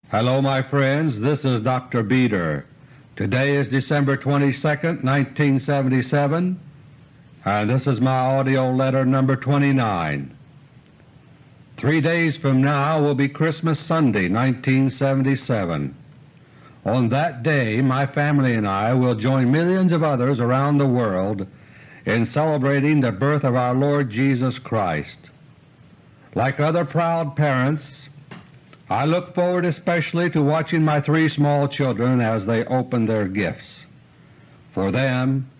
Hello my friends, this is Dr. Beeder. Today is December 22, 1977, and this is my AUDIO LETTER number 29. 3 days from now will be Christmas Sunday, 1977. On that day my family and I will join millions of others around the world in celebrating the birth of our Lord Jesus Christ. Like other proud parents, I look forward especially to watching my 3 small children as they open their gifts. For them,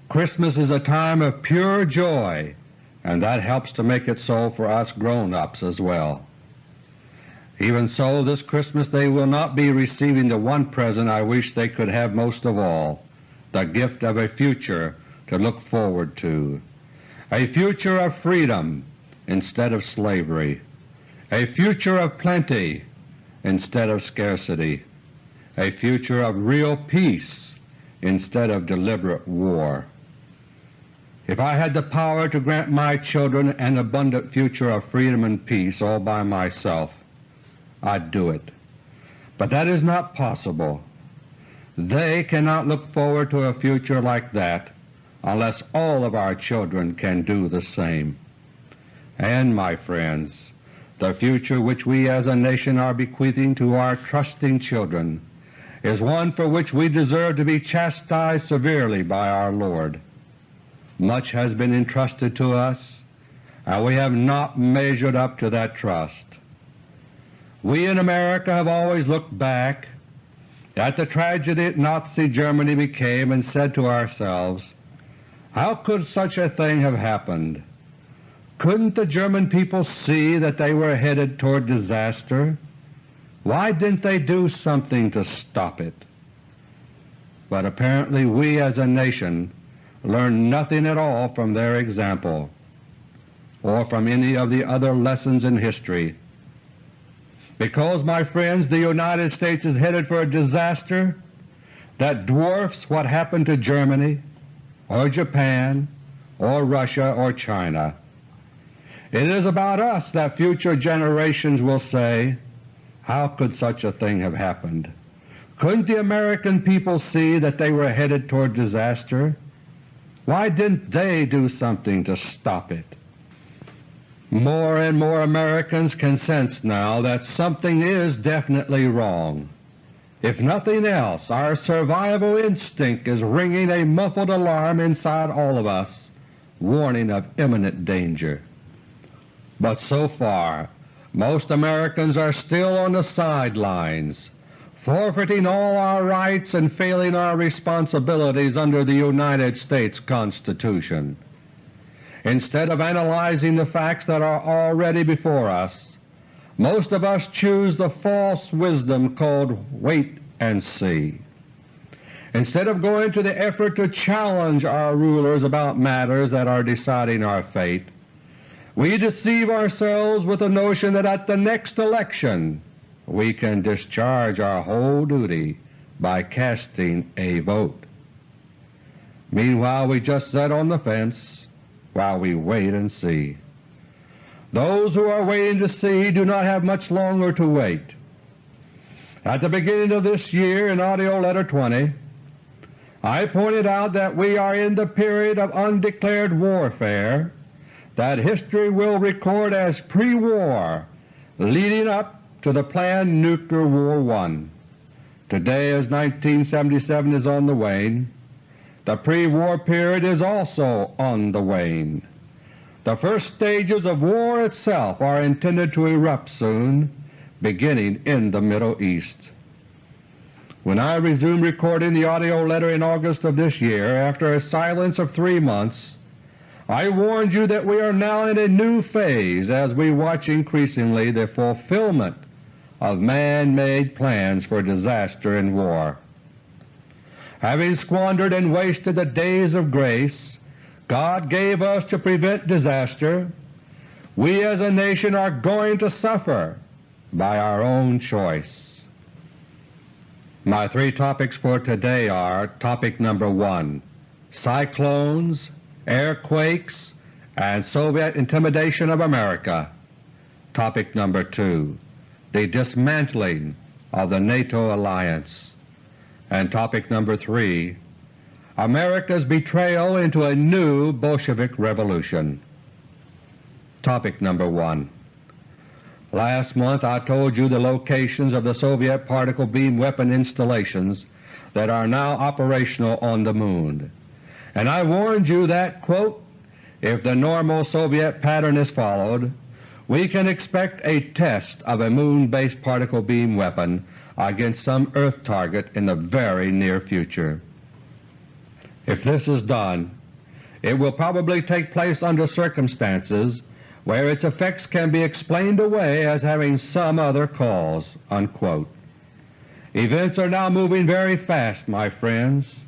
Christmas is a time of pure joy, and that helps to make it so for us grown-ups as well. Even so, this Christmas they will not be receiving the one present I wish they could have most of all, the gift of a future to look forward to, a future of freedom instead of slavery, a future of plenty instead of scarcity, a future of real peace instead of deliberate war. If I had the power to grant my children an abundant future of freedom and peace all by myself, I'd do it. But that is not possible. They cannot look forward to a future like that unless all of our children can do the same. And, my friends, the future which we as a nation are bequeathing to our trusting children is one for which we deserve to be chastised severely by our Lord. Much has been entrusted to us, and we have not measured up to that trust. We in America have always looked back at the tragedy that Nazi Germany became and said to ourselves, how could such a thing have happened? Couldn't the German people see that they were headed toward disaster? Why didn't they do something to stop it? But apparently we as a nation learned nothing at all from their example, or from any of the other lessons in history. Because, my friends, the United States is headed for a disaster that dwarfs what happened to Germany or Japan or Russia or China. It is about us that future generations will say, how could such a thing have happened? Couldn't the American people see that they were headed toward disaster? Why didn't they do something to stop it? More and more Americans can sense now that something is definitely wrong. If nothing else, our survival instinct is ringing a muffled alarm inside all of us, warning of imminent danger. But so far most Americans are still on the sidelines, forfeiting all our rights and failing our responsibilities under the United States Constitution. Instead of analyzing the facts that are already before us, most of us choose the false wisdom called wait and see. Instead of going to the effort to challenge our rulers about matters that are deciding our fate, we deceive ourselves with the notion that at the next election we can discharge our whole duty by casting a vote. Meanwhile we just sit on the fence while we wait and see. Those who are waiting to see do not have much longer to wait. At the beginning of this year in AUDIO LETTER 20, I pointed out that we are in the period of undeclared warfare that history will record as pre-war leading up to the planned nuclear War I. Today, as 1977 is on the wane, the pre-war period is also on the wane. The first stages of war itself are intended to erupt soon, beginning in the Middle East. When I resumed recording the AUDIO LETTER in August of this year, after a silence of 3 months, I warned you that we are now in a new phase as we watch increasingly the fulfillment of man-made plans for disaster and war. Having squandered and wasted the days of grace God gave us to prevent disaster, we as a nation are going to suffer by our own choice. My 3 topics for today are: Topic number 1, cyclones, earthquakes, and Soviet intimidation of America. Topic number 2, the dismantling of the NATO alliance. And topic number 3, America's betrayal into a new Bolshevik revolution. Topic number 1. Last month I told you the locations of the Soviet particle beam weapon installations that are now operational on the Moon, and I warned you that, quote, if the normal Soviet pattern is followed, we can expect a test of a Moon-based particle beam weapon against some Earth target in the very near future. If this is done, it will probably take place under circumstances where its effects can be explained away as having some other cause." Unquote. Events are now moving very fast, my friends.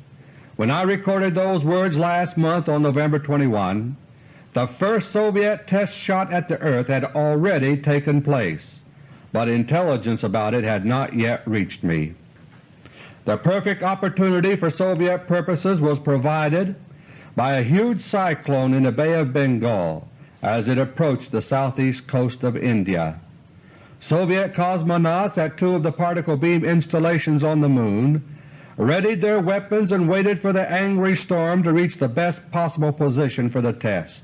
When I recorded those words last month on November 21, the first Soviet test shot at the Earth had already taken place, but intelligence about it had not yet reached me. The perfect opportunity for Soviet purposes was provided by a huge cyclone in the Bay of Bengal as it approached the southeast coast of India. Soviet cosmonauts at 2 of the particle beam installations on the Moon readied their weapons and waited for the angry storm to reach the best possible position for the test.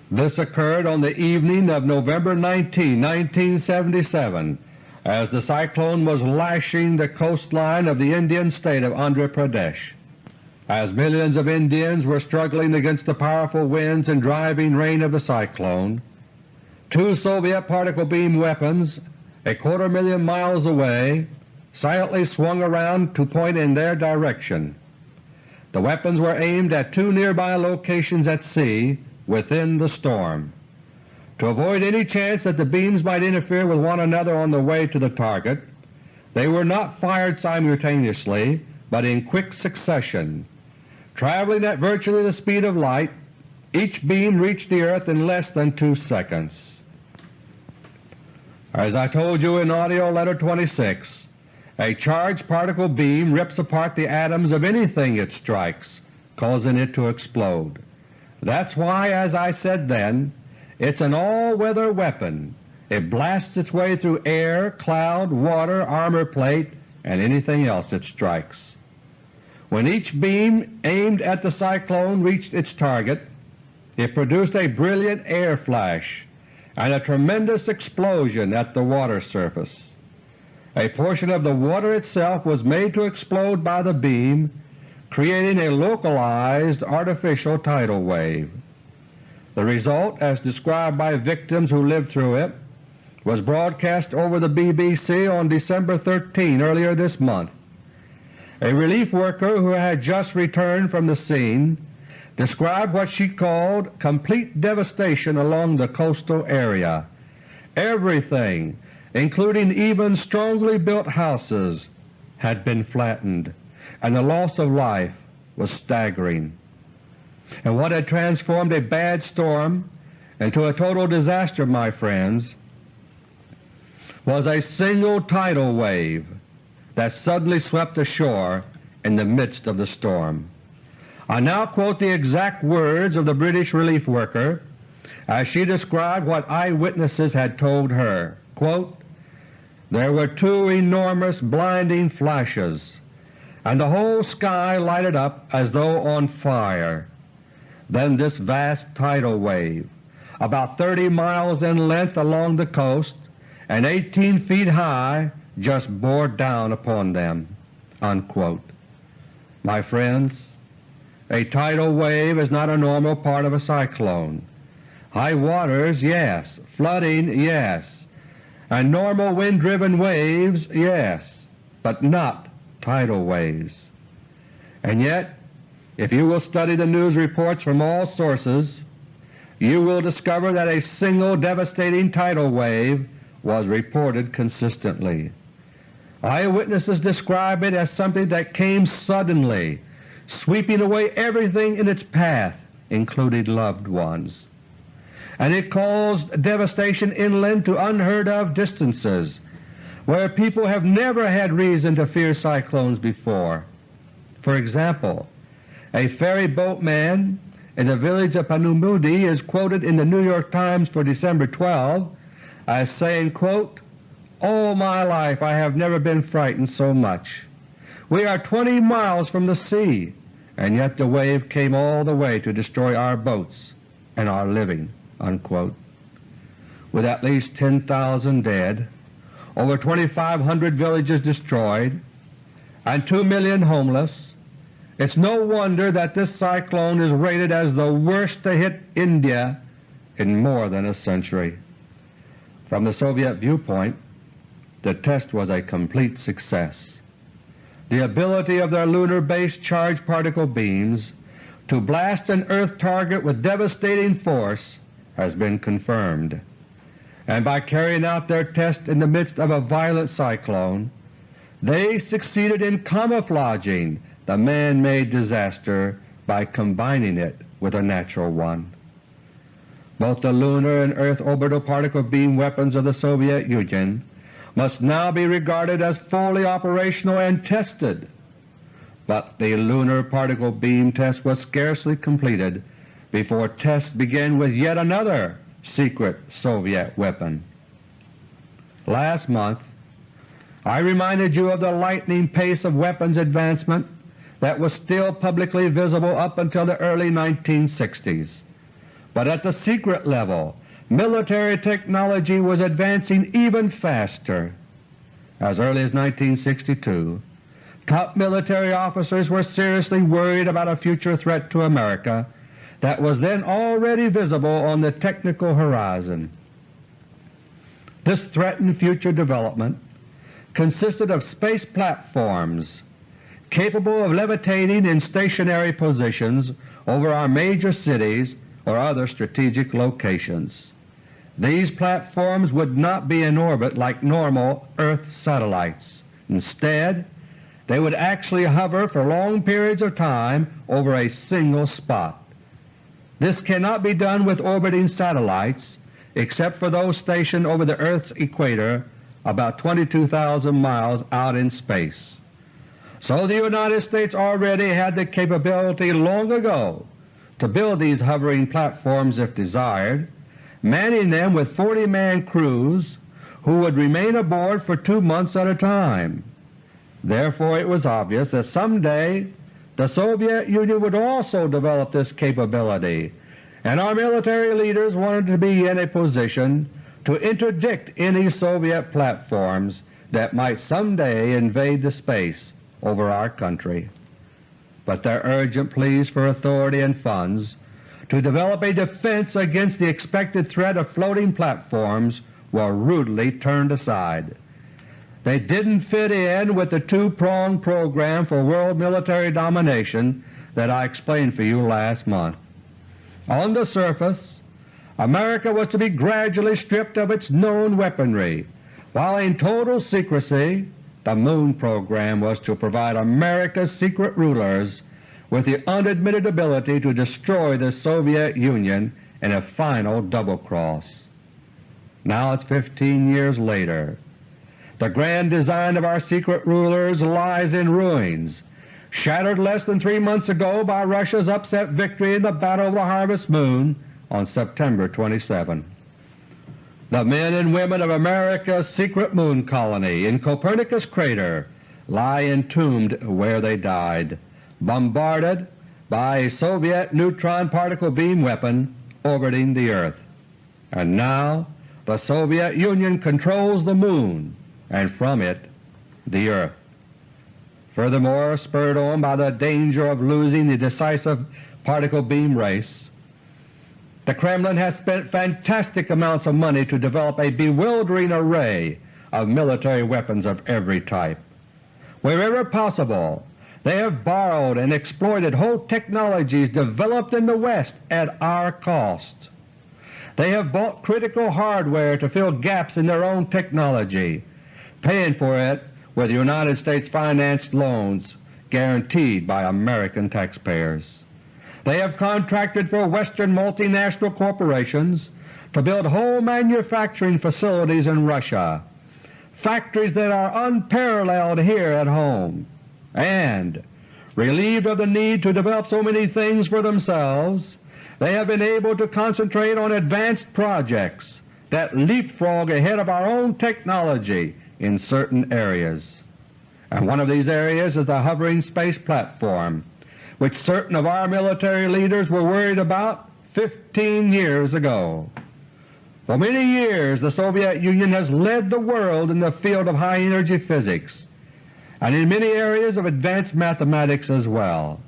This occurred on the evening of November 19, 1977, as the cyclone was lashing the coastline of the Indian state of Andhra Pradesh. As millions of Indians were struggling against the powerful winds and driving rain of the cyclone, 2 Soviet particle beam weapons a 250,000 miles away silently swung around to point in their direction. The weapons were aimed at 2 nearby locations at sea within the storm. To avoid any chance that the beams might interfere with one another on the way to the target, they were not fired simultaneously but in quick succession. Traveling at virtually the speed of light, each beam reached the earth in less than 2 seconds. As I told you in AUDIO LETTER No. 26, a charged particle beam rips apart the atoms of anything it strikes, causing it to explode. That's why, as I said then, it's an all-weather weapon. It blasts its way through air, cloud, water, armor plate, and anything else it strikes. When each beam aimed at the cyclone reached its target, it produced a brilliant air flash and a tremendous explosion at the water surface. A portion of the water itself was made to explode by the beam, creating a localized artificial tidal wave. The result, as described by victims who lived through it, was broadcast over the BBC on December 13 earlier this month. A relief worker who had just returned from the scene described what she called complete devastation along the coastal area. Everything, including even strongly built houses, had been flattened, and the loss of life was staggering. And what had transformed a bad storm into a total disaster, my friends, was a single tidal wave that suddenly swept ashore in the midst of the storm. I now quote the exact words of the British relief worker as she described what eyewitnesses had told her. Quote, "There were 2 enormous blinding flashes, and the whole sky lighted up as though on fire. Then this vast tidal wave, about 30 miles in length along the coast and 18 feet high, just bore down upon them." Unquote. My friends, a tidal wave is not a normal part of a cyclone. High waters, yes. Flooding, yes. And normal wind-driven waves, yes, but not tidal waves. And yet, if you will study the news reports from all sources, you will discover that a single devastating tidal wave was reported consistently. Eyewitnesses describe it as something that came suddenly, sweeping away everything in its path, including loved ones. And it caused devastation inland to unheard-of distances, where people have never had reason to fear cyclones before. For example, a ferry boatman in the village of Panumudi is quoted in the New York Times for December 12 as saying, quote, All my life I have never been frightened so much. We are 20 miles from the sea, and yet the wave came all the way to destroy our boats and our living." Unquote. With at least 10,000 dead, over 2,500 villages destroyed, and 2 million homeless, it's no wonder that this cyclone is rated as the worst to hit India in more than a century. From the Soviet viewpoint, the test was a complete success. The ability of their lunar-based charged particle beams to blast an Earth target with devastating force has been confirmed, and by carrying out their test in the midst of a violent cyclone, they succeeded in camouflaging the man-made disaster by combining it with a natural one. Both the lunar and Earth orbital particle beam weapons of the Soviet Union must now be regarded as fully operational and tested, but the lunar particle beam test was scarcely completed before tests began with yet another secret Soviet weapon. Last month I reminded you of the lightning pace of weapons advancement that was still publicly visible up until the early 1960s. But at the secret level, military technology was advancing even faster. As early as 1962, top military officers were seriously worried about a future threat to America that was then already visible on the technical horizon. This threatened future development consisted of space platforms capable of levitating in stationary positions over our major cities or other strategic locations. These platforms would not be in orbit like normal Earth satellites. Instead, they would actually hover for long periods of time over a single spot. This cannot be done with orbiting satellites except for those stationed over the Earth's equator about 22,000 miles out in space. So the United States already had the capability long ago to build these hovering platforms if desired, manning them with 40-man crews who would remain aboard for 2 months at a time. Therefore it was obvious that someday the Soviet Union would also develop this capability, and our military leaders wanted to be in a position to interdict any Soviet platforms that might someday invade the space over our country. But their urgent pleas for authority and funds to develop a defense against the expected threat of floating platforms were rudely turned aside. They didn't fit in with the two-pronged program for world military domination that I explained for you last month. On the surface, America was to be gradually stripped of its known weaponry, while in total secrecy the Moon program was to provide America's secret rulers with the unadmitted ability to destroy the Soviet Union in a final double-cross. Now it's 15 years later. The grand design of our secret rulers lies in ruins, shattered less than 3 months ago by Russia's upset victory in the Battle of the Harvest Moon on September 27. The men and women of America's secret moon colony in Copernicus crater lie entombed where they died, bombarded by a Soviet neutron particle beam weapon orbiting the Earth. And now the Soviet Union controls the Moon, and from it the Earth. Furthermore, spurred on by the danger of losing the decisive particle beam race, the Kremlin has spent fantastic amounts of money to develop a bewildering array of military weapons of every type. Wherever possible, they have borrowed and exploited whole technologies developed in the West at our cost. They have bought critical hardware to fill gaps in their own technology, paying for it with United States-financed loans guaranteed by American taxpayers. They have contracted for Western multinational corporations to build whole manufacturing facilities in Russia, factories that are unparalleled here at home, and, relieved of the need to develop so many things for themselves, they have been able to concentrate on advanced projects that leapfrog ahead of our own technology in certain areas. And one of these areas is the hovering space platform, which certain of our military leaders were worried about 15 years ago. For many years the Soviet Union has led the world in the field of high-energy physics and in many areas of advanced mathematics as well.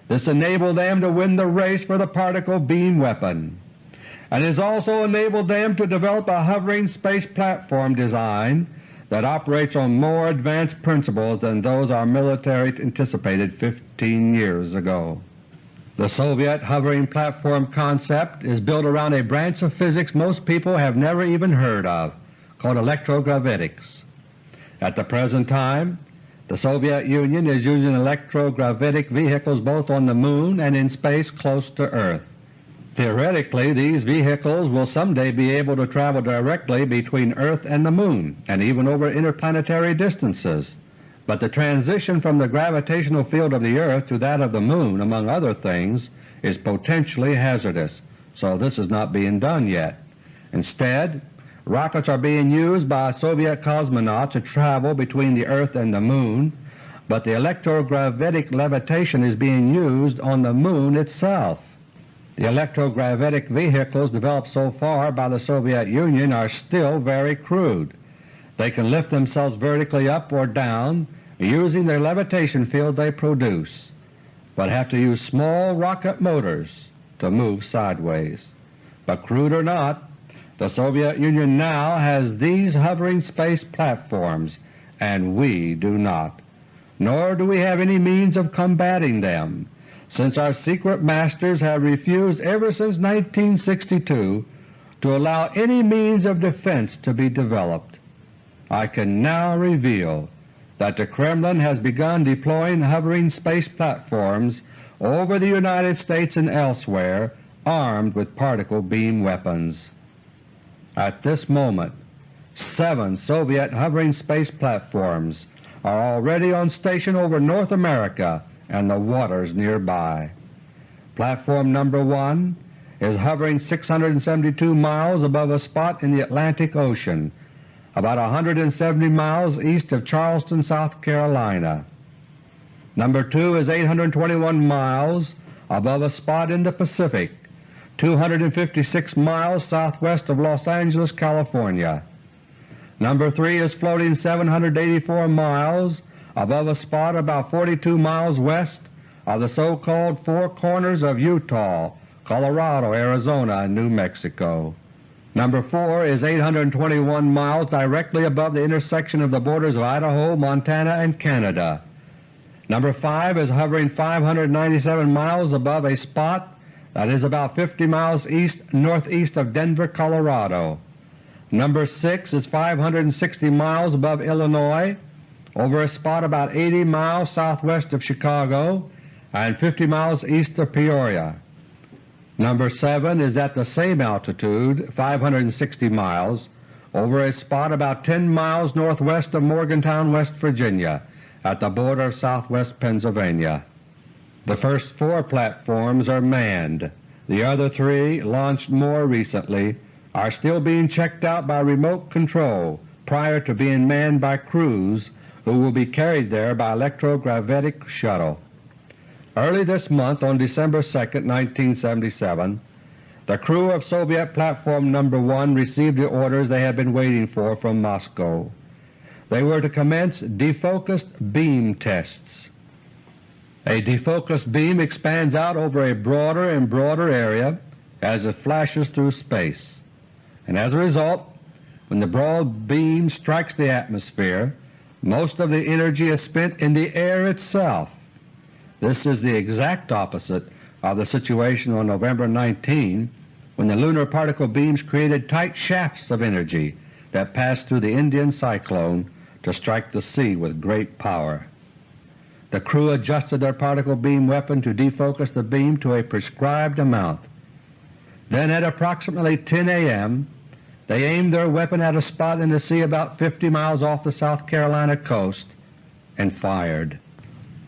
This enabled them to win the race for the particle beam weapon, and has also enabled them to develop a hovering space platform design that operates on more advanced principles than those our military anticipated 15 years ago. The Soviet hovering platform concept is built around a branch of physics most people have never even heard of, called electrogravitics. At the present time, the Soviet Union is using electrogravitic vehicles both on the Moon and in space close to Earth. Theoretically, these vehicles will someday be able to travel directly between Earth and the Moon and even over interplanetary distances. But the transition from the gravitational field of the Earth to that of the Moon, among other things, is potentially hazardous, so this is not being done yet. Instead, rockets are being used by Soviet cosmonauts to travel between the Earth and the Moon, but the electrogravitic levitation is being used on the Moon itself. The electrogravitic vehicles developed so far by the Soviet Union are still very crude. They can lift themselves vertically up or down using the levitation field they produce, but have to use small rocket motors to move sideways. But crude or not, the Soviet Union now has these hovering space platforms, and we do not. Nor do we have any means of combating them, since our secret masters have refused ever since 1962 to allow any means of defense to be developed. I can now reveal that the Kremlin has begun deploying hovering space platforms over the United States and elsewhere armed with particle beam weapons. At this moment, 7 Soviet hovering space platforms are already on station over North America and the waters nearby. Platform number 1 is hovering 672 miles above a spot in the Atlantic Ocean, about 170 miles east of Charleston, South Carolina. Number 2 is 821 miles above a spot in the Pacific, 256 miles southwest of Los Angeles, California. Number 3 is floating 784 miles above a spot about 42 miles west of the so-called Four Corners of Utah, Colorado, Arizona, and New Mexico. Number 4 is 821 miles directly above the intersection of the borders of Idaho, Montana, and Canada. Number 5 is hovering 597 miles above a spot that is about 50 miles northeast of Denver, Colorado. Number 6 is 560 miles above Illinois, over a spot about 80 miles southwest of Chicago and 50 miles east of Peoria. Number 7 is at the same altitude, 560 miles, over a spot about 10 miles northwest of Morgantown, West Virginia, at the border of southwest Pennsylvania. The first 4 platforms are manned. The other 3, launched more recently, are still being checked out by remote control prior to being manned by crews who will be carried there by electrogravitic shuttle. Early this month, on December 2, 1977, the crew of Soviet Platform No. 1 received the orders they had been waiting for from Moscow. They were to commence defocused beam tests. A defocused beam expands out over a broader and broader area as it flashes through space, and as a result, when the broad beam strikes the atmosphere, most of the energy is spent in the air itself. This is the exact opposite of the situation on November 19, when the lunar particle beams created tight shafts of energy that passed through the Indian cyclone to strike the sea with great power. The crew adjusted their particle beam weapon to defocus the beam to a prescribed amount. Then at approximately 10 a.m. they aimed their weapon at a spot in the sea about 50 miles off the South Carolina coast and fired.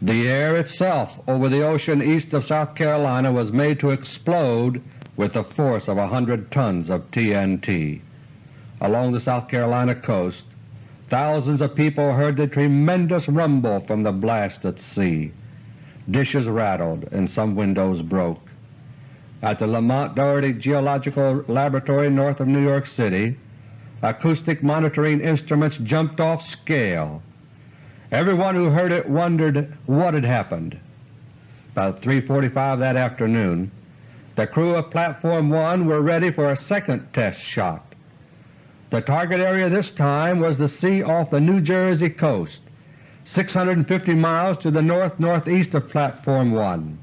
The air itself over the ocean east of South Carolina was made to explode with the force of 100 tons of TNT. along the South Carolina coast, thousands of people heard the tremendous rumble from the blast at sea. Dishes rattled and some windows broke. At the Lamont Doherty Geological Laboratory north of New York City, acoustic monitoring instruments jumped off scale. Everyone who heard it wondered what had happened. About 3:45 that afternoon, the crew of Platform 1 were ready for a second test shot. The target area this time was the sea off the New Jersey coast, 650 miles to the north-northeast of Platform 1.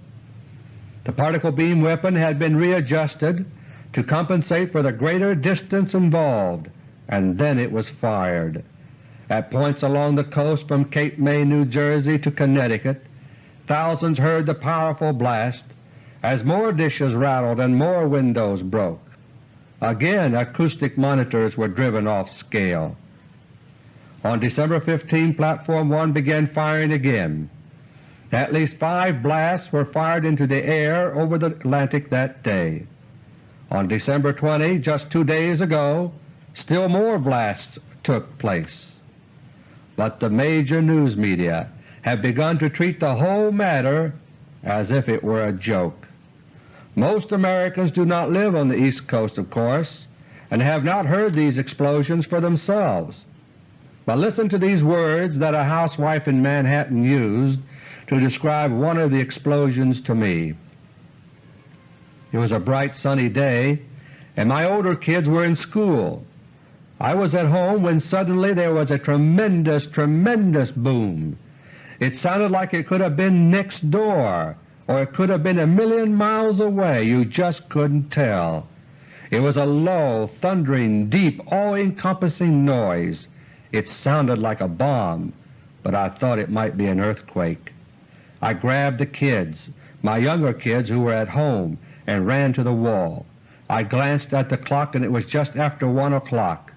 The particle beam weapon had been readjusted to compensate for the greater distance involved, and then it was fired. At points along the coast from Cape May, New Jersey to Connecticut, thousands heard the powerful blast as more dishes rattled and more windows broke. Again acoustic monitors were driven off scale. On December 15, Platform 1 began firing again. At least 5 blasts were fired into the air over the Atlantic that day. On December 20, just 2 days ago, still more blasts took place. But the major news media have begun to treat the whole matter as if it were a joke. Most Americans do not live on the East Coast, of course, and have not heard these explosions for themselves. But listen to these words that a housewife in Manhattan used to describe one of the explosions to me. It was a bright sunny day, and my older kids were in school. I was at home when suddenly there was a tremendous boom. It sounded like it could have been next door, or it could have been a million miles away. You just couldn't tell. It was a low, thundering, deep, all-encompassing noise. It sounded like a bomb, but I thought it might be an earthquake. I grabbed the kids, my younger kids who were at home, and ran to the wall. I glanced at the clock and it was just after 1 o'clock.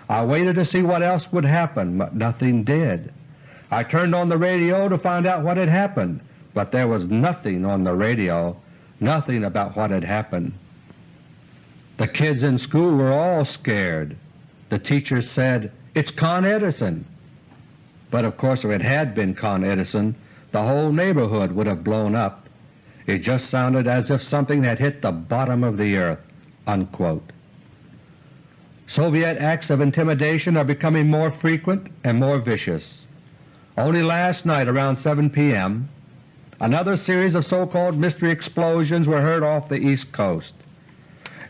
I waited to see what else would happen, but nothing did. I turned on the radio to find out what had happened, but there was nothing on the radio, nothing about what had happened. The kids in school were all scared. The teachers said, "It's Con Edison." But of course if it had been Con Edison, the whole neighborhood would have blown up. It just sounded as if something had hit the bottom of the earth." Unquote. Soviet acts of intimidation are becoming more frequent and more vicious. Only last night around 7 p.m. another series of so-called mystery explosions were heard off the East Coast.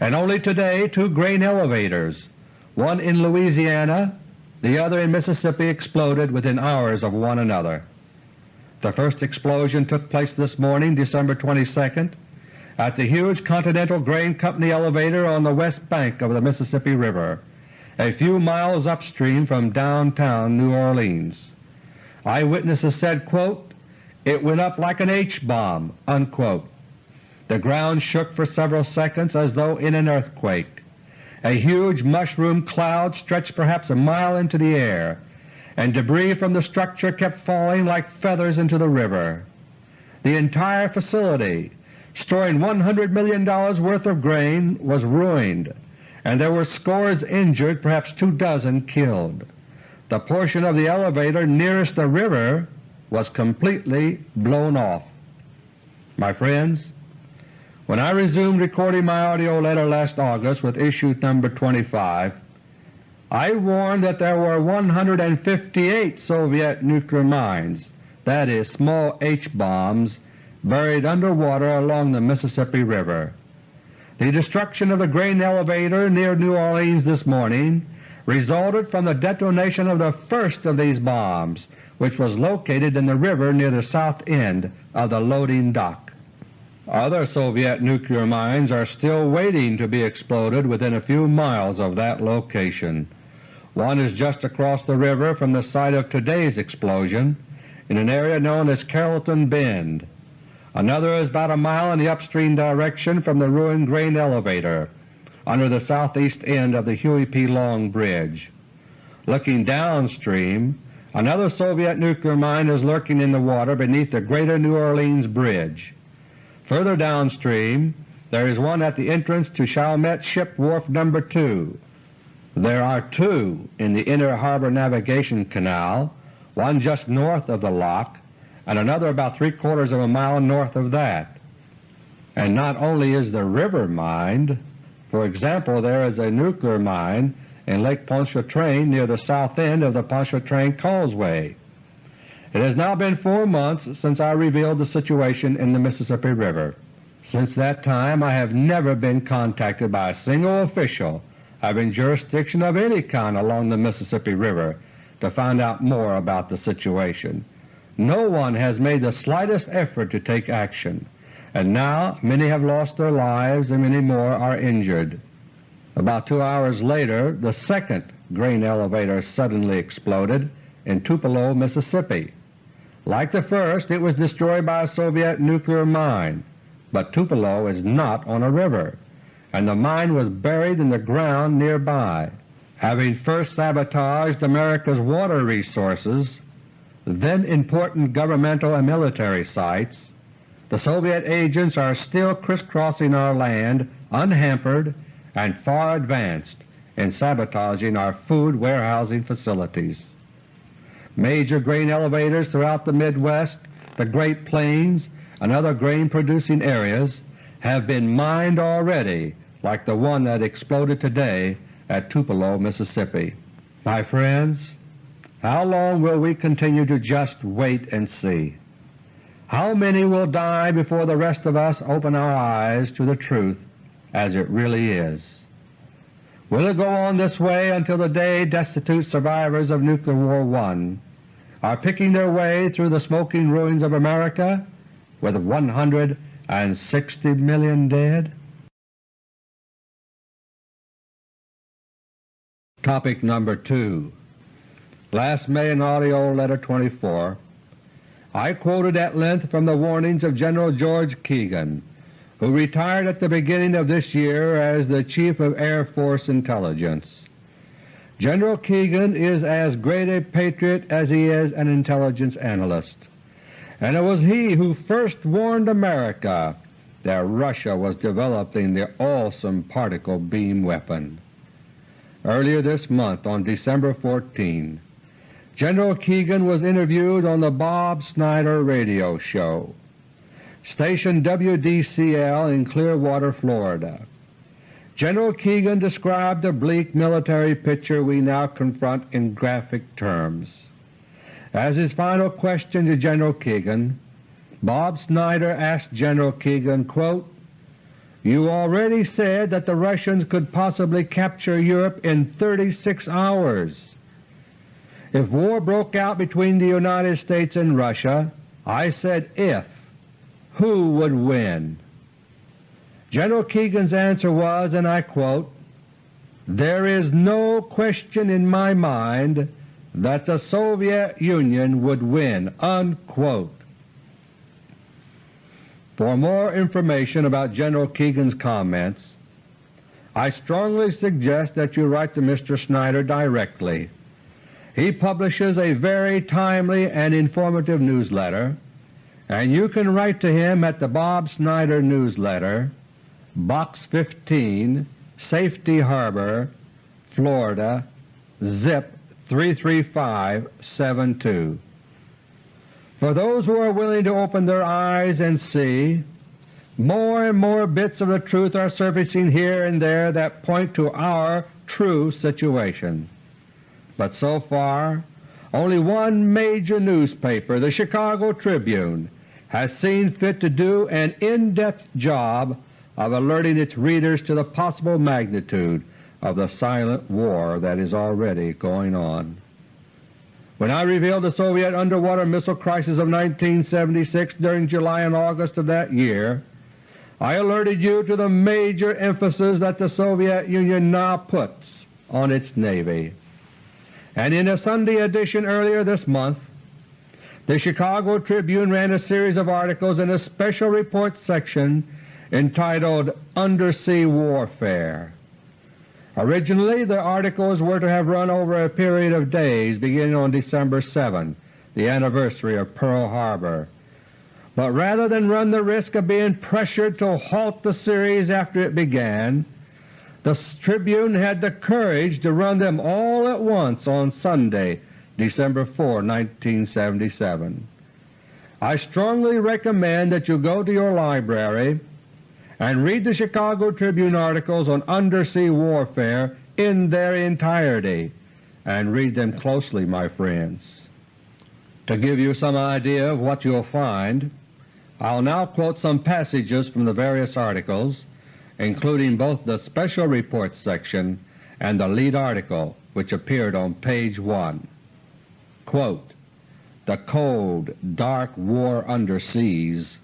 And only today 2 grain elevators, one in Louisiana, the other in Mississippi, exploded within hours of one another. The first explosion took place this morning, December 22nd, at the huge Continental Grain Company elevator on the west bank of the Mississippi River, a few miles upstream from downtown New Orleans. Eyewitnesses said, quote, "It went up like an H-bomb." Unquote. The ground shook for several seconds as though in an earthquake. A huge mushroom cloud stretched perhaps a mile into the air, and debris from the structure kept falling like feathers into the river. The entire facility, storing $100 million worth of grain, was ruined, and there were scores injured, perhaps 24 killed. The portion of the elevator nearest the river was completely blown off. My friends, when I resumed recording my audio letter last August with issue number 25, I warned that there were 158 Soviet nuclear mines, that is, small H-bombs, buried underwater along the Mississippi River. The destruction of the grain elevator near New Orleans this morning resulted from the detonation of the first of these bombs, which was located in the river near the south end of the loading dock. Other Soviet nuclear mines are still waiting to be exploded within a few miles of that location. One is just across the river from the site of today's explosion in an area known as Carrollton Bend. Another is about a mile in the upstream direction from the ruined grain elevator under the southeast end of the Huey P. Long Bridge. Looking downstream, another Soviet nuclear mine is lurking in the water beneath the Greater New Orleans Bridge. Further downstream there is one at the entrance to Chalmette Ship Wharf No. 2. There are two in the Inner Harbor Navigation Canal, one just north of the lock and another about 3/4 of a mile north of that. And not only is the river mined, for example, there is a nuclear mine in Lake Pontchartrain near the south end of the Pontchartrain Causeway. It has now been 4 months since I revealed the situation in the Mississippi River. Since that time I have never been contacted by a single official having jurisdiction of any kind along the Mississippi River to find out more about the situation. No one has made the slightest effort to take action, and now many have lost their lives and many more are injured. About 2 hours later the second grain elevator suddenly exploded in Tupelo, Mississippi. Like the first, it was destroyed by a Soviet nuclear mine, but Tupelo is not on a river, and the mine was buried in the ground nearby. Having first sabotaged America's water resources, then important governmental and military sites, the Soviet agents are still crisscrossing our land unhampered and far advanced in sabotaging our food warehousing facilities. Major grain elevators throughout the Midwest, the Great Plains, and other grain-producing areas have been mined already, like the one that exploded today at Tupelo, Mississippi. My friends, how long will we continue to just wait and see? How many will die before the rest of us open our eyes to the truth as it really is? Will it go on this way until the day destitute survivors of Nuclear War I are picking their way through the smoking ruins of America with 160 million dead? Topic number 2. Last May in AUDIO LETTER No. 24 I quoted at length from the warnings of General George Keegan, who retired at the beginning of this year as the Chief of Air Force Intelligence. General Keegan is as great a patriot as he is an intelligence analyst, and it was he who first warned America that Russia was developing the awesome particle beam weapon. Earlier this month, on December 14, General Keegan was interviewed on the Bob Snyder radio show, station WDCL in Clearwater, Florida. General Keegan described the bleak military picture we now confront in graphic terms. As his final question to General Keegan, Bob Snyder asked General Keegan, quote, "You already said that the Russians could possibly capture Europe in 36 hours. If war broke out between the United States and Russia, I said if, who would win?" General Keegan's answer was, and I quote, "There is no question in my mind that the Soviet Union would win," unquote. For more information about General Keegan's comments, I strongly suggest that you write to Mr. Snyder directly. He publishes a very timely and informative newsletter, and you can write to him at the Bob Snyder Newsletter, Box 15, Safety Harbor, Florida, zip 33572. For those who are willing to open their eyes and see, more and more bits of the truth are surfacing here and there that point to our true situation. But so far only one major newspaper, the Chicago Tribune, has seen fit to do an in-depth job of alerting its readers to the possible magnitude of the silent war that is already going on. When I revealed the Soviet underwater missile crisis of 1976 during July and August of that year, I alerted you to the major emphasis that the Soviet Union now puts on its Navy. And in a Sunday edition earlier this month, the Chicago Tribune ran a series of articles in a special report section entitled Undersea Warfare. Originally the articles were to have run over a period of days beginning on December 7, the anniversary of Pearl Harbor. But rather than run the risk of being pressured to halt the series after it began, The Tribune had the courage to run them all at once on Sunday, December 4, 1977. I strongly recommend that you go to your library and read the Chicago Tribune articles on undersea warfare in their entirety, and read them closely, my friends. To give you some idea of what you'll find, I'll now quote some passages from the various articles, including both the Special Reports section and the lead article which appeared on page 1. Quote, "The cold, dark war underseas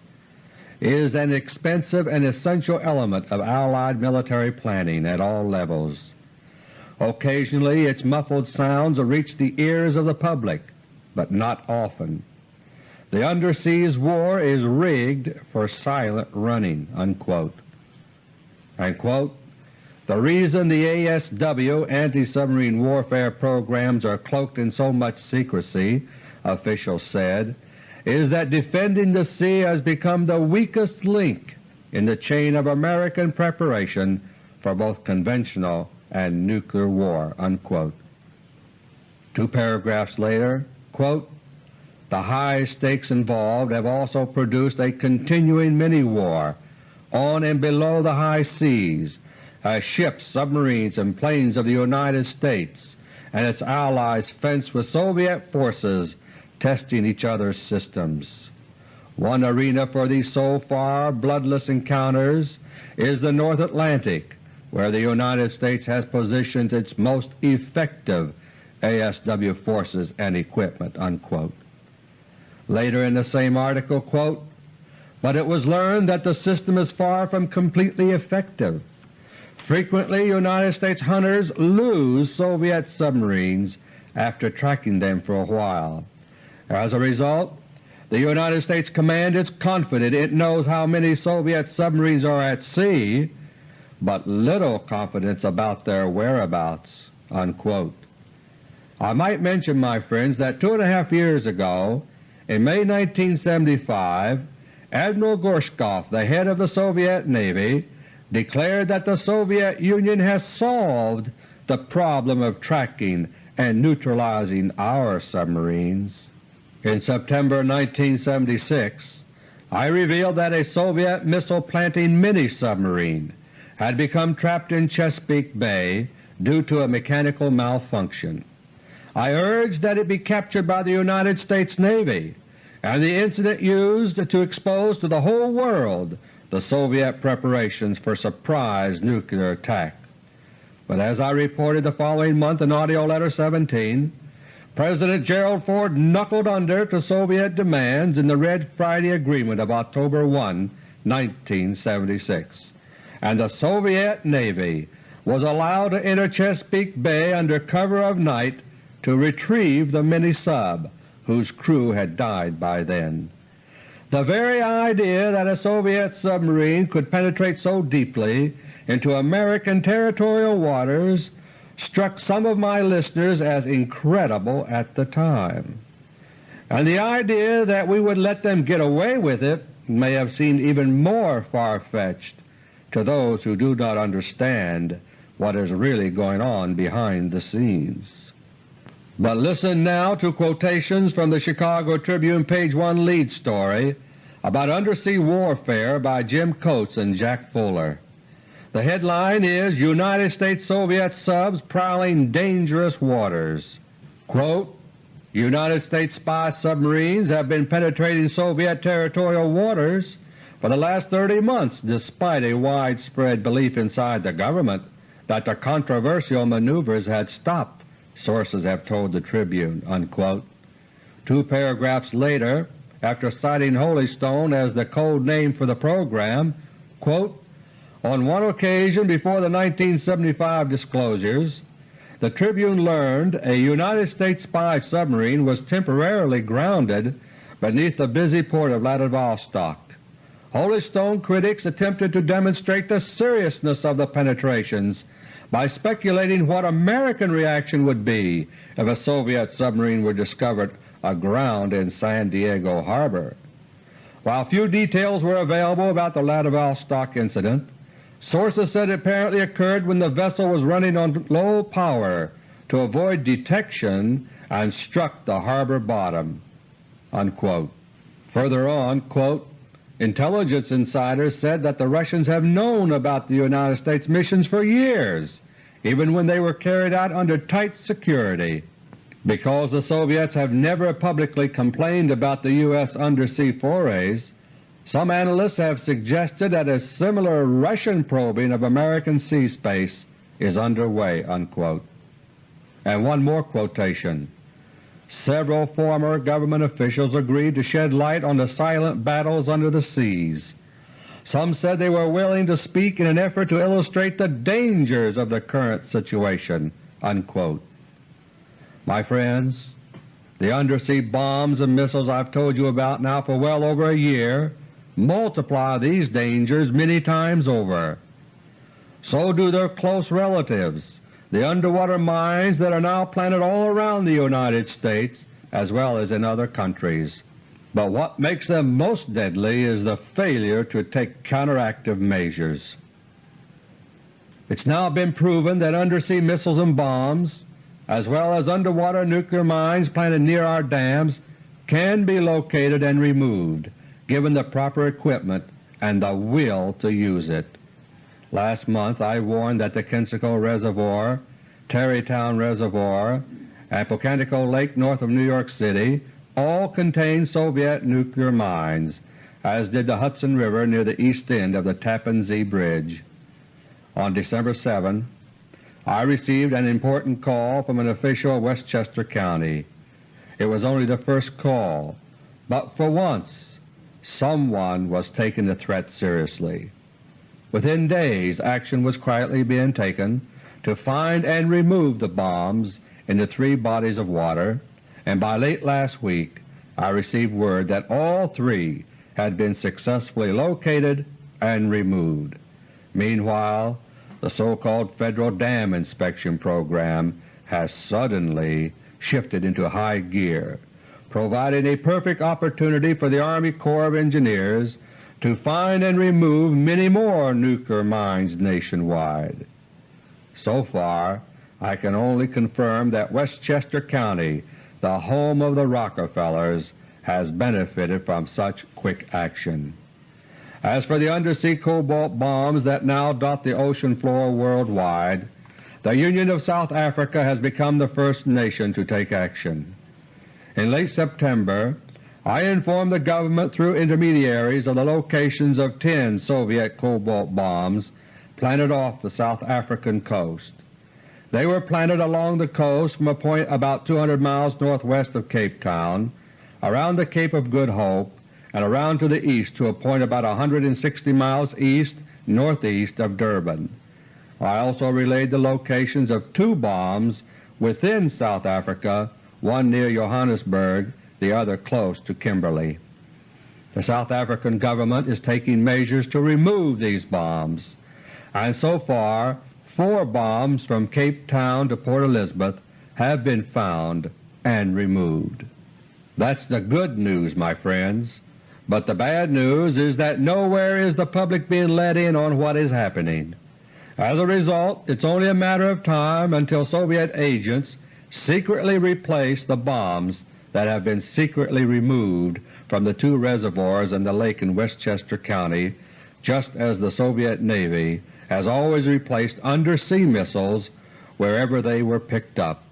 is an expensive and essential element of Allied military planning at all levels. Occasionally its muffled sounds reach the ears of the public, but not often. The underseas war is rigged for silent running." Unquote. And quote, "The reason the ASW anti-submarine warfare programs are cloaked in so much secrecy," officials said, "is that defending the sea has become the weakest link in the chain of American preparation for both conventional and nuclear war." Unquote. 2 paragraphs later, quote, "The high stakes involved have also produced a continuing mini-war on and below the high seas, as ships, submarines, and planes of the United States and its allies fence with Soviet forces testing each other's systems. One arena for these so far bloodless encounters is the North Atlantic, where the United States has positioned its most effective ASW forces and equipment." Unquote. Later in the same article, quote, "But it was learned that the system is far from completely effective. Frequently United States hunters lose Soviet submarines after tracking them for a while. As a result, the United States command is confident it knows how many Soviet submarines are at sea, but little confidence about their whereabouts." Unquote. I might mention, my friends, that 2.5 years ago, in May 1975, Admiral Gorshkov, the head of the Soviet Navy, declared that the Soviet Union has solved the problem of tracking and neutralizing our submarines. In September 1976, I revealed that a Soviet missile-planting mini-submarine had become trapped in Chesapeake Bay due to a mechanical malfunction. I urged that it be captured by the United States Navy, and the incident used to expose to the whole world the Soviet preparations for surprise nuclear attack. But as I reported the following month in AUDIO LETTER No. 17, President Gerald Ford knuckled under to Soviet demands in the Red Friday Agreement of October 1, 1976, and the Soviet Navy was allowed to enter Chesapeake Bay under cover of night to retrieve the mini-sub, whose crew had died by then. The very idea that a Soviet submarine could penetrate so deeply into American territorial waters struck some of my listeners as incredible at the time, and the idea that we would let them get away with it may have seemed even more far-fetched to those who do not understand what is really going on behind the scenes. But listen now to quotations from the Chicago Tribune page 1 lead story about undersea warfare by Jim Coates and Jack Fuller. The headline is "United States-Soviet Subs Prowling Dangerous Waters." Quote, "United States spy submarines have been penetrating Soviet territorial waters for the last 30 months despite a widespread belief inside the government that the controversial maneuvers had stopped," sources have told the Tribune. Unquote. 2 paragraphs later, after citing Holystone as the code name for the program, quote, "On one occasion before the 1975 disclosures, the Tribune learned a United States spy submarine was temporarily grounded beneath the busy port of Vladivostok. Holystone critics attempted to demonstrate the seriousness of the penetrations by speculating what American reaction would be if a Soviet submarine were discovered aground in San Diego Harbor. While few details were available about the Vladivostok incident, Sources said it apparently occurred when the vessel was running on low power to avoid detection and struck the harbor bottom." Unquote. Further on, quote, "Intelligence insiders said that the Russians have known about the United States missions for years, even when they were carried out under tight security. Because the Soviets have never publicly complained about the U.S. undersea forays, some analysts have suggested that a similar Russian probing of American sea space is underway." Unquote. And one more quotation. "Several former government officials agreed to shed light on the silent battles under the seas. Some said they were willing to speak in an effort to illustrate the dangers of the current situation." Unquote. My friends, the undersea bombs and missiles I've told you about now for well over a year multiply these dangers many times over. So do their close relatives, the underwater mines that are now planted all around the United States as well as in other countries. But what makes them most deadly is the failure to take counteractive measures. It's now been proven that undersea missiles and bombs, as well as underwater nuclear mines planted near our dams, can be located and removed given the proper equipment and the will to use it. Last month I warned that the Kensico Reservoir, Tarrytown Reservoir, and Pocantico Lake north of New York City all contain Soviet nuclear mines, as did the Hudson River near the east end of the Tappan Zee Bridge. On December 7, I received an important call from an official of Westchester County. It was only the first call, but for once someone was taking the threat seriously. Within days action was quietly being taken to find and remove the bombs in the 3 bodies of water, and by late last week I received word that all 3 had been successfully located and removed. Meanwhile, the so-called Federal Dam Inspection Program has suddenly shifted into high gear, providing a perfect opportunity for the Army Corps of Engineers to find and remove many more nuclear mines nationwide. So far I can only confirm that Westchester County, the home of the Rockefellers, has benefited from such quick action. As for the undersea cobalt bombs that now dot the ocean floor worldwide, the Union of South Africa has become the first nation to take action. In late September I informed the government through intermediaries of the locations of 10 Soviet cobalt bombs planted off the South African coast. They were planted along the coast from a point about 200 miles northwest of Cape Town, around the Cape of Good Hope, and around to the east to a point about 160 miles east-northeast of Durban. I also relayed the locations of 2 bombs within South Africa, one near Johannesburg, the other close to Kimberley. The South African government is taking measures to remove these bombs, and so far 4 bombs from Cape Town to Port Elizabeth have been found and removed. That's the good news, my friends, but the bad news is that nowhere is the public being let in on what is happening. As a result, it's only a matter of time until Soviet agents secretly replace the bombs that have been secretly removed from the 2 reservoirs in the lake in Westchester County, just as the Soviet Navy has always replaced undersea missiles wherever they were picked up.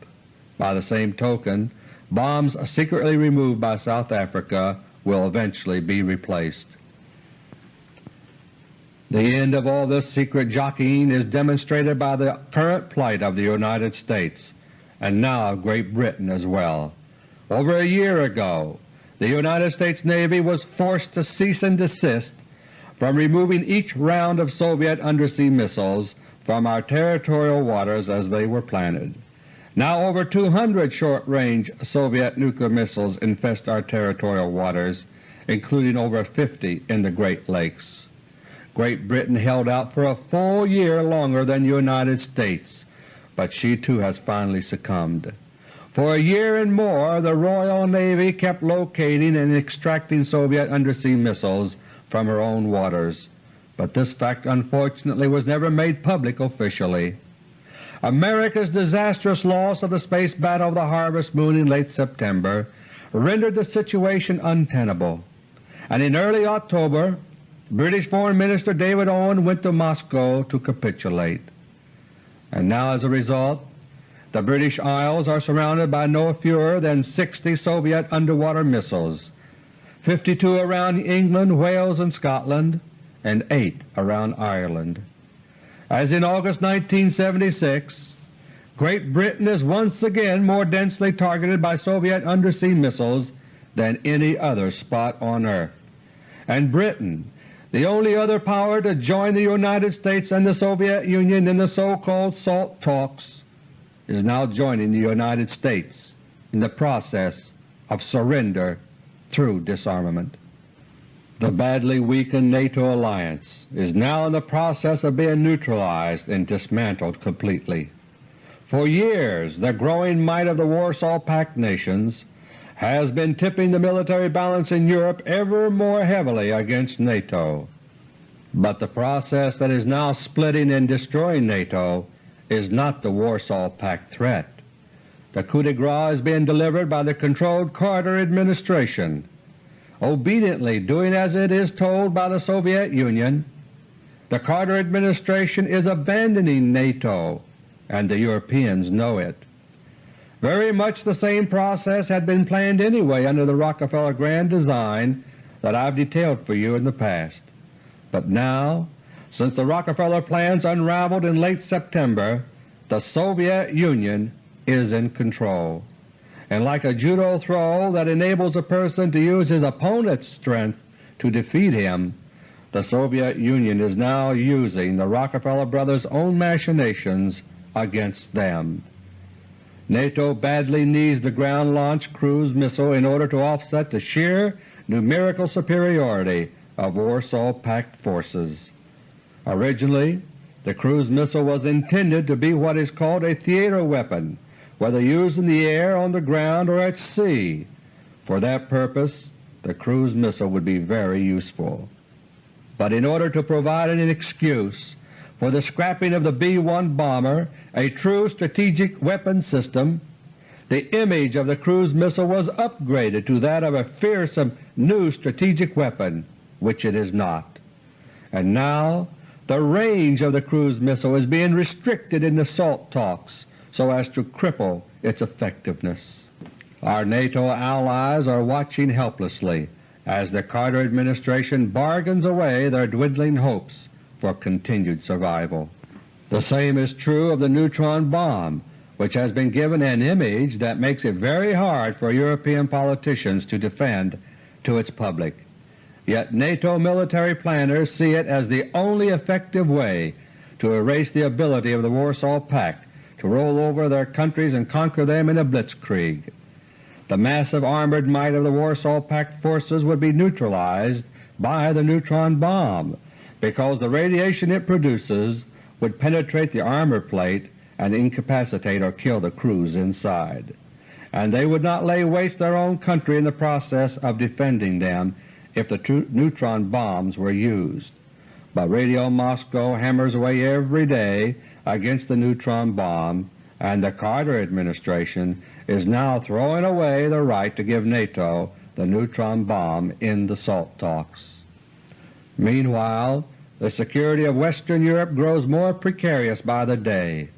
By the same token, bombs secretly removed by South Africa will eventually be replaced. The end of all this secret jockeying is demonstrated by the current plight of the United States, and now of Great Britain as well. Over a year ago the United States Navy was forced to cease and desist from removing each round of Soviet undersea missiles from our territorial waters as they were planted. Now over 200 short-range Soviet nuclear missiles infest our territorial waters, including over 50 in the Great Lakes. Great Britain held out for a full year longer than the United States, but she too has finally succumbed. For a year and more the Royal Navy kept locating and extracting Soviet undersea missiles from her own waters. but this fact unfortunately was never made public officially. America's disastrous loss of the space battle of the Harvest Moon in late September rendered the situation untenable, and in early October British Foreign Minister David Owen went to Moscow to capitulate. And now as a result, the British Isles are surrounded by no fewer than 60 Soviet underwater missiles, 52 around England, Wales, and Scotland, and 8 around Ireland. As in August 1976, Great Britain is once again more densely targeted by Soviet undersea missiles than any other spot on earth, and Britain, the only other power to join the United States and the Soviet Union in the so-called SALT talks, is now joining the United States in the process of surrender through disarmament. The badly weakened NATO alliance is now in the process of being neutralized and dismantled completely. For years the growing might of the Warsaw Pact nations has been tipping the military balance in Europe ever more heavily against NATO. But the process that is now splitting and destroying NATO is not the Warsaw Pact threat. The coup de grace is being delivered by the controlled Carter administration, obediently doing as it is told by the Soviet Union. The Carter administration is abandoning NATO, and the Europeans know it. Very much the same process had been planned anyway under the Rockefeller Grand Design that I've detailed for you in the past. But now, since the Rockefeller plans unraveled in late September, the Soviet Union is in control. And like a judo throw that enables a person to use his opponent's strength to defeat him, the Soviet Union is now using the Rockefeller brothers' own machinations against them. NATO badly needs the ground-launched cruise missile in order to offset the sheer numerical superiority of Warsaw Pact forces. Originally, the cruise missile was intended to be what is called a theater weapon, whether used in the air, on the ground, or at sea. For that purpose the cruise missile would be very useful. But in order to provide an excuse for the scrapping of the B-1 bomber, a true strategic weapon system, the image of the cruise missile was upgraded to that of a fearsome new strategic weapon, which it is not. And now the range of the cruise missile is being restricted in the SALT talks so as to cripple its effectiveness. Our NATO allies are watching helplessly as the Carter administration bargains away their dwindling hopes for continued survival. The same is true of the neutron bomb, which has been given an image that makes it very hard for European politicians to defend to its public. Yet NATO military planners see it as the only effective way to erase the ability of the Warsaw Pact to roll over their countries and conquer them in a blitzkrieg. The massive armored might of the Warsaw Pact forces would be neutralized by the neutron bomb, because the radiation it produces would penetrate the armor plate and incapacitate or kill the crews inside, and they would not lay waste their own country in the process of defending them if the neutron bombs were used. But Radio Moscow hammers away every day against the neutron bomb, and the Carter administration is now throwing away the right to give NATO the neutron bomb in the SALT talks. Meanwhile, the security of Western Europe grows more precarious by the day.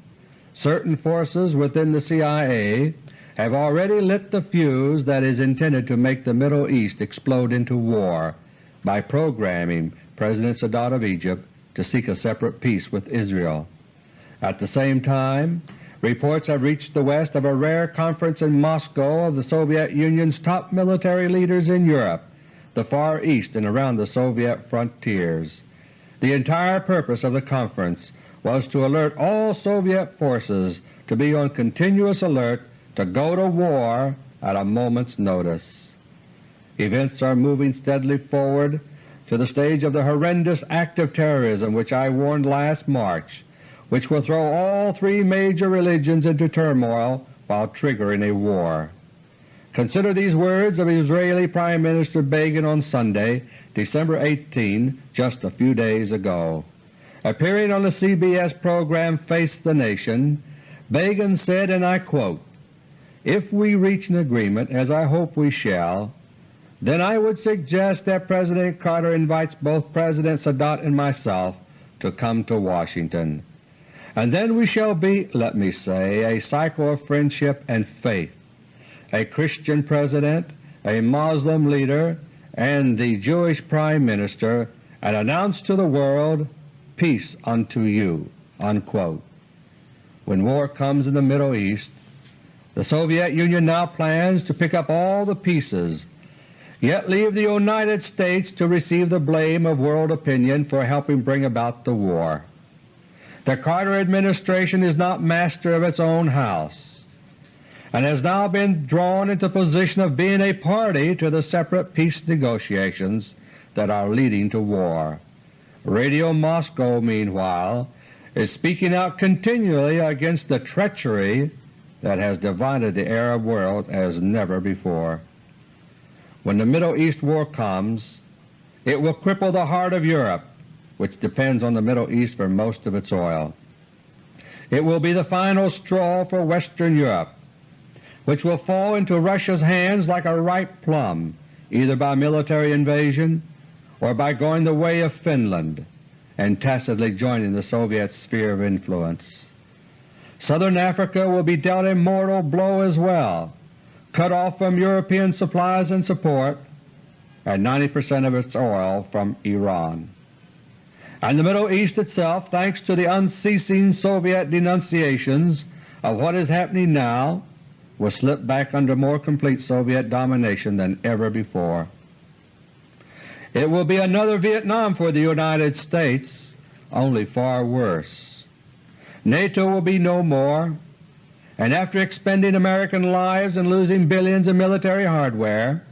Certain forces within the CIA have already lit the fuse that is intended to make the Middle East explode into war by programming President Sadat of Egypt to seek a separate peace with Israel. At the same time, reports have reached the West of a rare conference in Moscow of the Soviet Union's top military leaders in Europe, the Far East and around the Soviet frontiers. The entire purpose of the conference was to alert all Soviet forces to be on continuous alert to go to war at a moment's notice. Events are moving steadily forward to the stage of the horrendous act of terrorism which I warned last March, which will throw all three major religions into turmoil while triggering a war. Consider these words of Israeli Prime Minister Begin on Sunday, December 18, just a few days ago. Appearing on the CBS program Face the Nation, Begin said, and I quote, "If we reach an agreement, as I hope we shall, then I would suggest that President Carter invites both President Sadat and myself to come to Washington. And then we shall be, let me say, a cycle of friendship and faith, a Christian President, a Muslim leader, and the Jewish Prime Minister, and announce to the world, 'Peace unto you.'" Unquote. When war comes in the Middle East, the Soviet Union now plans to pick up all the pieces, yet leave the United States to receive the blame of world opinion for helping bring about the war. The Carter administration is not master of its own house, and has now been drawn into the position of being a party to the separate peace negotiations that are leading to war. Radio Moscow, meanwhile, is speaking out continually against the treachery that has divided the Arab world as never before. When the Middle East war comes, it will cripple the heart of Europe, which depends on the Middle East for most of its oil. It will be the final straw for Western Europe, which will fall into Russia's hands like a ripe plum, either by military invasion or by going the way of Finland and tacitly joining the Soviet sphere of influence. Southern Africa will be dealt a mortal blow as well, cut off from European supplies and support, and 90% of its oil from Iran. And the Middle East itself, thanks to the unceasing Soviet denunciations of what is happening now, will slip back under more complete Soviet domination than ever before. It will be another Vietnam for the United States, only far worse. NATO will be no more, and after expending American lives and losing billions in military hardware,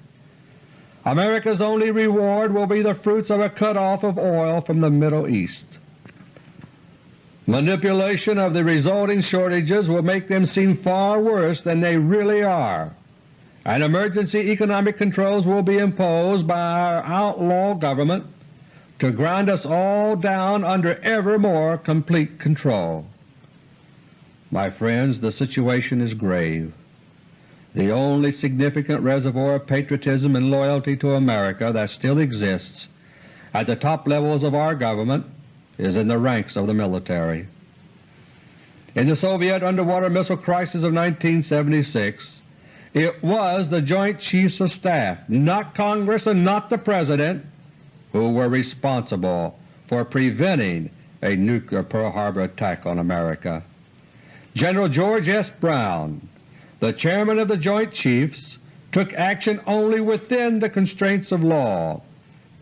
America's only reward will be the fruits of a cut-off of oil from the Middle East. Manipulation of the resulting shortages will make them seem far worse than they really are, and emergency economic controls will be imposed by our outlaw government to grind us all down under ever more complete control. My friends, the situation is grave. The only significant reservoir of patriotism and loyalty to America that still exists at the top levels of our government is in the ranks of the military. In the Soviet underwater missile crisis of 1976, it was the Joint Chiefs of Staff, not Congress and not the President, who were responsible for preventing a nuclear Pearl Harbor attack on America. General George S. Brown, the Chairman of the Joint Chiefs, took action only within the constraints of law,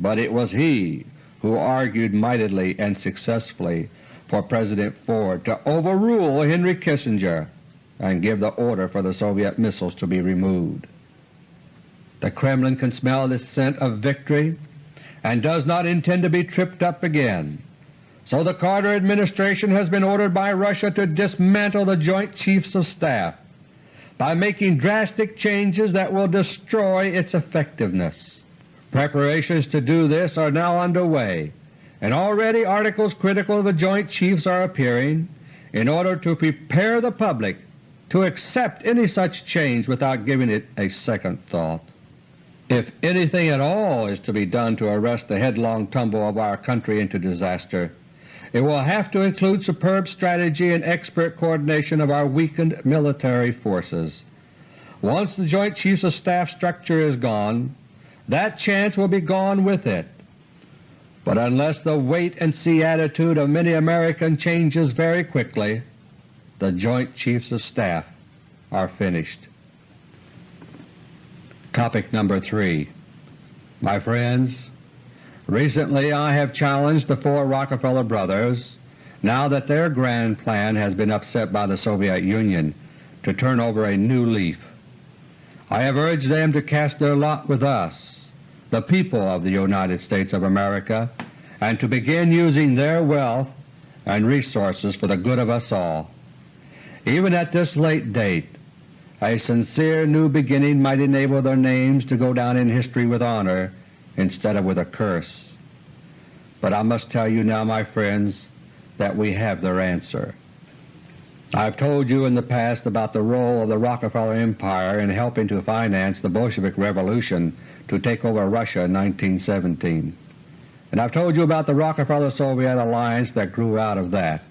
but it was he who argued mightily and successfully for President Ford to overrule Henry Kissinger and give the order for the Soviet missiles to be removed. The Kremlin can smell the scent of victory and does not intend to be tripped up again. So the Carter administration has been ordered by Russia to dismantle the Joint Chiefs of Staff by making drastic changes that will destroy its effectiveness. Preparations to do this are now underway, and already articles critical of the Joint Chiefs are appearing in order to prepare the public to accept any such change without giving it a second thought. If anything at all is to be done to arrest the headlong tumble of our country into disaster, it will have to include superb strategy and expert coordination of our weakened military forces. Once the Joint Chiefs of Staff structure is gone, that chance will be gone with it. But unless the wait-and-see attitude of many Americans changes very quickly, the Joint Chiefs of Staff are finished. Topic number 3. My friends, recently I have challenged the 4 Rockefeller brothers, now that their grand plan has been upset by the Soviet Union, to turn over a new leaf. I have urged them to cast their lot with us, the people of the United States of America, and to begin using their wealth and resources for the good of us all. Even at this late date, a sincere new beginning might enable their names to go down in history with honor instead of with a curse. But I must tell you now, my friends, that we have their answer. I've told you in the past about the role of the Rockefeller Empire in helping to finance the Bolshevik Revolution to take over Russia in 1917. And I've told you about the Rockefeller-Soviet alliance that grew out of that.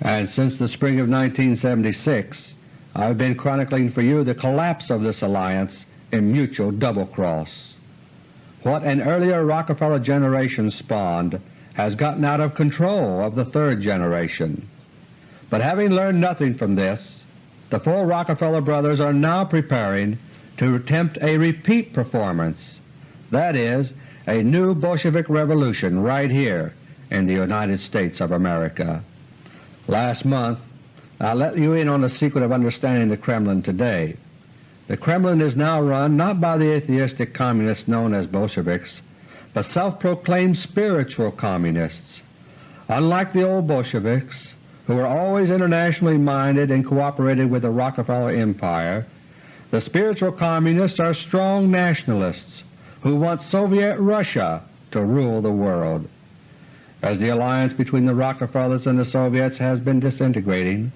And since the spring of 1976 I've been chronicling for you the collapse of this alliance in mutual double-cross. What an earlier Rockefeller generation spawned has gotten out of control of the third generation. But having learned nothing from this, the four Rockefeller brothers are now preparing to attempt a repeat performance, that is, a new Bolshevik revolution right here in the United States of America. Last month I let you in on the secret of understanding the Kremlin today. The Kremlin is now run not by the atheistic communists known as Bolsheviks, but self-proclaimed spiritual communists. Unlike the old Bolsheviks, who were always internationally minded and cooperated with the Rockefeller Empire, the spiritual communists are strong nationalists who want Soviet Russia to rule the world. As the alliance between the Rockefellers and the Soviets has been disintegrating,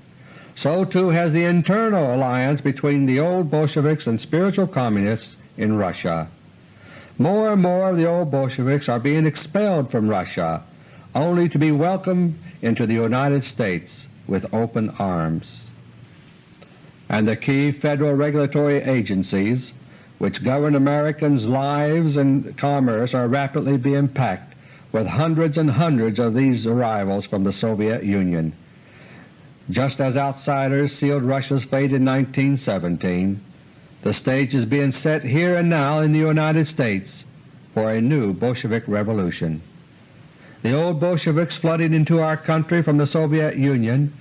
so too has the internal alliance between the old Bolsheviks and spiritual communists in Russia. More and more of the old Bolsheviks are being expelled from Russia, only to be welcomed into the United States with open arms. And the key federal regulatory agencies which govern Americans' lives and commerce are rapidly being packed with hundreds and hundreds of these arrivals from the Soviet Union. Just as outsiders sealed Russia's fate in 1917, the stage is being set here and now in the United States for a new Bolshevik revolution. The old Bolsheviks flooding into our country from the Soviet Union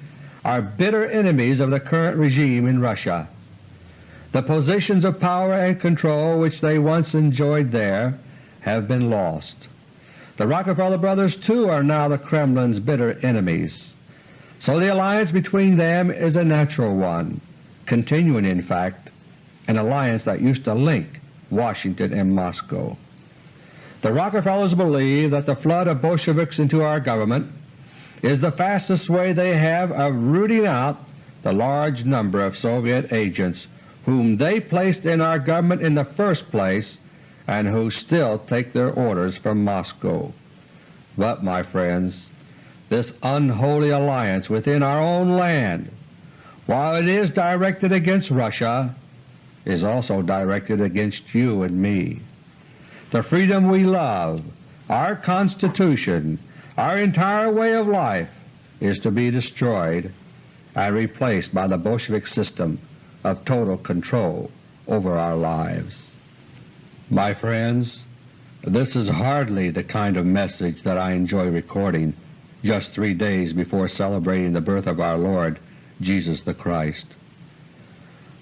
are bitter enemies of the current regime in Russia. The positions of power and control which they once enjoyed there have been lost. The Rockefeller brothers too are now the Kremlin's bitter enemies. So the alliance between them is a natural one, continuing in fact an alliance that used to link Washington and Moscow. The Rockefellers believe that the flood of Bolsheviks into our government is the fastest way they have of rooting out the large number of Soviet agents whom they placed in our government in the first place and who still take their orders from Moscow. But, my friends, this unholy alliance within our own land, while it is directed against Russia, is also directed against you and me. The freedom we love, our Constitution, our entire way of life is to be destroyed and replaced by the Bolshevik system of total control over our lives. My friends, this is hardly the kind of message that I enjoy recording just 3 days before celebrating the birth of our Lord Jesus the Christ.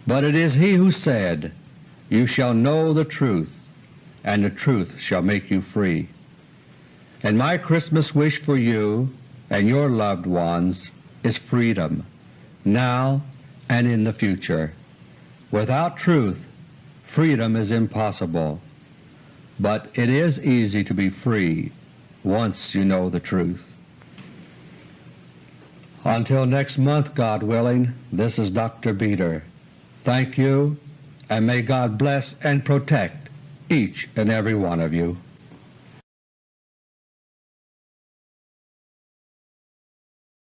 But it is He who said, "You shall know the truth, and the truth shall make you free." And my Christmas wish for you and your loved ones is freedom, now and in the future. Without truth, freedom is impossible, but it is easy to be free once you know the truth. Until next month, God willing, this is Dr. Beter. Thank you, and may God bless and protect each and every one of you.